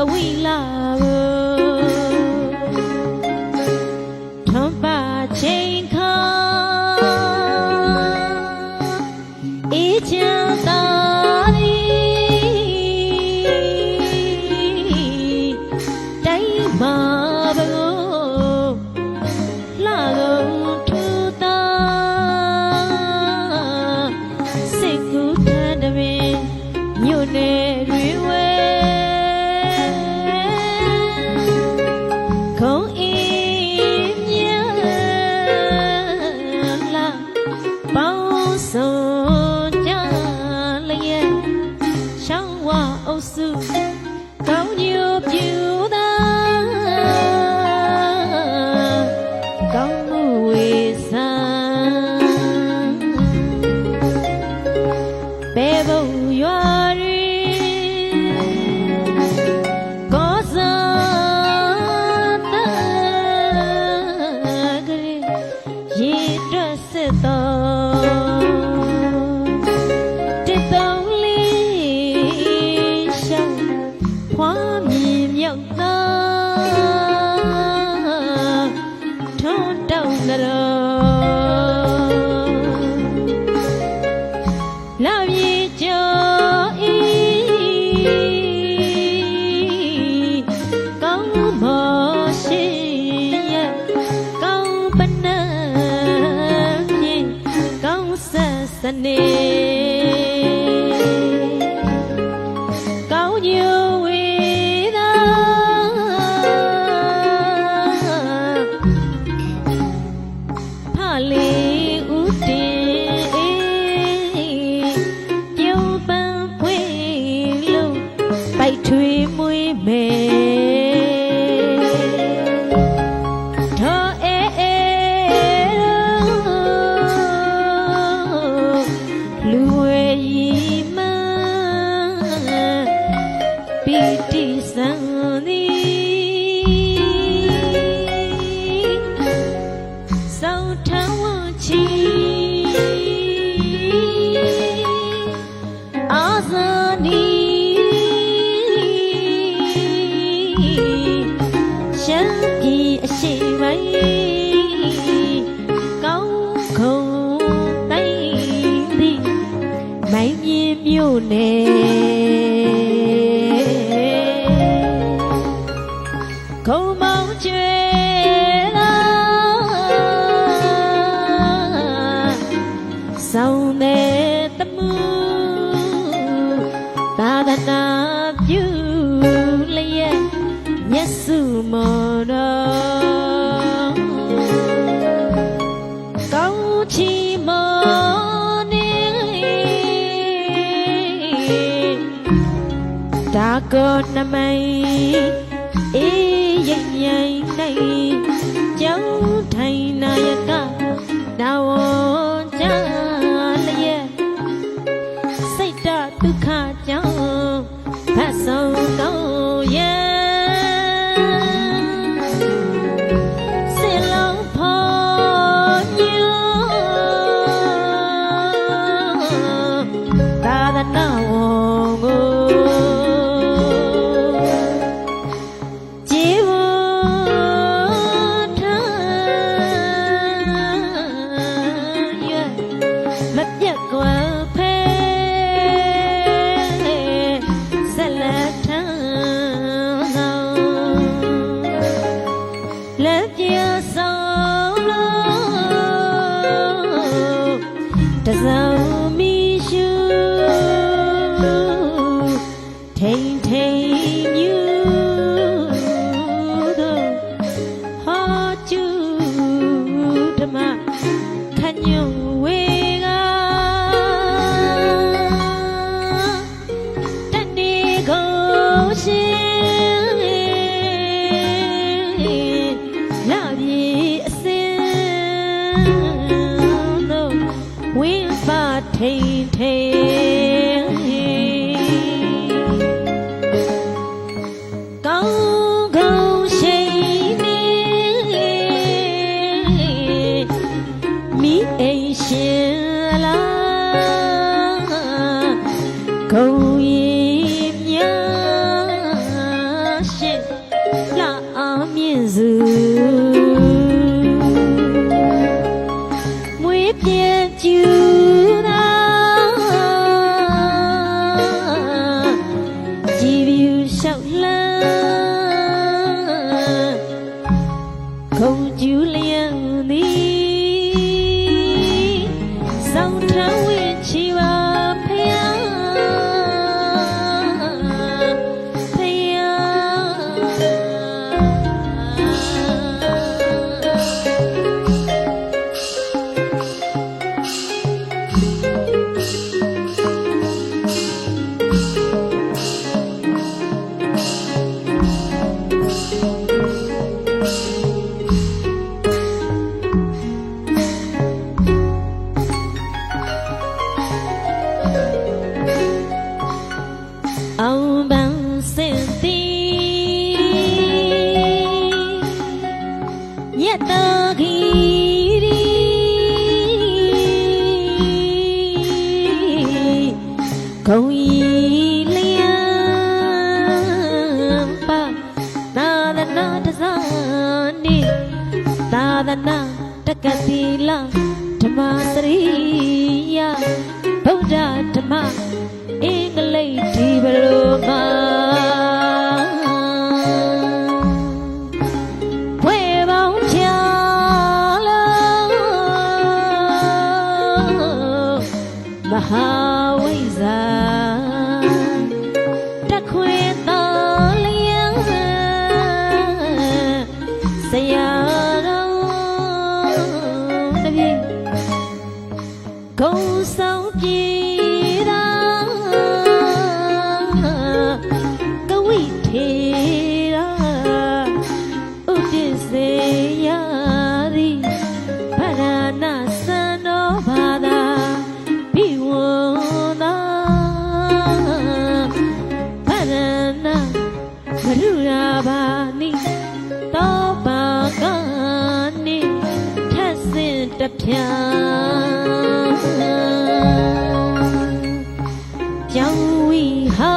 ဝိလာထွန်ပါချိန်ခါအေးချမ်းသာတိုင်းမှာဘလို့လာကုန်ထူတာစိတ်ကူးထမ်းတပင်မြို့နယ်တွေဝဲခုံအေးမြလာပေါင်းစုံကြလျက်ရှောင်းဝအုပ်စုကောင်းညိုပြူသာကောင်းမှုဝေဆံဘဲဘုံရွာနေကောင်းညိုဝေသာဖလေးဦးတင်ပြုံးပန်းဖွေးလို့ပိုက်ထွေးမွေးမယ်ထောအေးလူဝဲရီမပီတိစံသည်စောင်းထဝချီအာဇာနီရှမ်းပြည်အရှိပိုင်းကောင်းခုံမိုင်းမြင်မြို့နယ်ခုံမောင်းကျွဲလာဆောင်းတဲ့တမှုသာသနာပြုလျက်မျက်စုမော်တော်ကောင်းချီမော်ဒါကောနမိုင်အေးရိပ်မြိုင်နိုင်ကျောင်းထိုင်နာယကနာဝကြလျက်စိတ်တဒုက္ခကြောင့်ဖတ်ဆုံးတော့ရဲ့စေလုံးဖော်ညိုသာသနာဝကိုတစောင်းမီရှူထိန်ထိန်မြူတို့ဟောကျူဓမ္မခညုံဝေကတနေကုန်ရှင်လာပြေအစင်တို့ဝင်းပါထိန်ထိန်ကောင်းကောင်းရှိနေမိအိမ်ရှင်လာဂုံရီမြ လှအောင်မြင့်စုမွေးပြည့်ကျူသာကြည်ပြူလျှောက်လှမ်းခုံကျူလျံသည်စောင်းထဝင်းချီပါဖယားအောင်ပန်းစင်သည်ညက်တော်ခီရီခုံဤလျံပါသာသနာတဇာနိသာသနာတက္ကတိလဓမ္မစရိယဗုဒ္ဓဓမ္မအင်္ဂလိပ်ဒီဘလိုမှာဖွယ်ပေါင်းချလို့မဟာဝိဇ္ဇာတခွေတော်လျံဆရာတော်တပည့်ဂုံဆောင်ပြေထေရာဥပ္ပစေယသည်ဗရဏသံတော်ဘာသာဘိဝန္တာဗရဏမရုရာဘာနိတောပါကနိထက်စင်တပြာကျောင်းဝီဟာ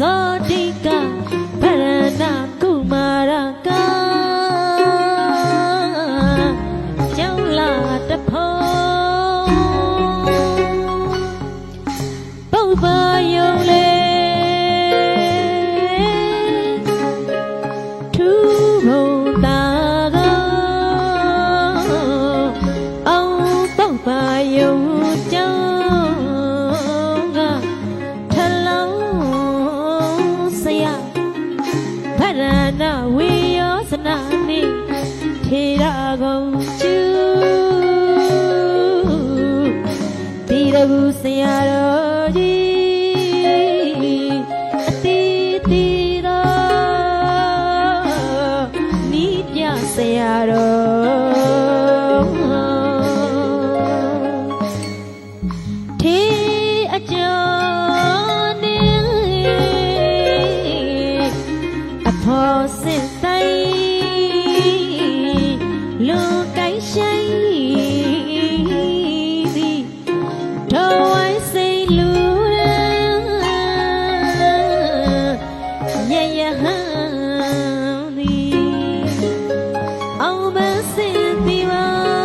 ဇောတိကဗရဏကုမာရကကျောင်းလာတဖို့ပုပ္ပါယုံလေထူဘုံတာကောအောင်ပုပ္ပါယုံကျောင်းဗရဏဝေယောစနာနိထေရကုံကျူတိရဘူးဆရာတော်ကြီးအတိတိတော်နိပြဆရာတော်ထေအကျော်နေဖော်စစ်ဆိုင်လူကိုင်းဆိုင်သည်တော်ဝိုင်းစိတ်လူရရဟန်သည်အောင်မစင်သည်ပါ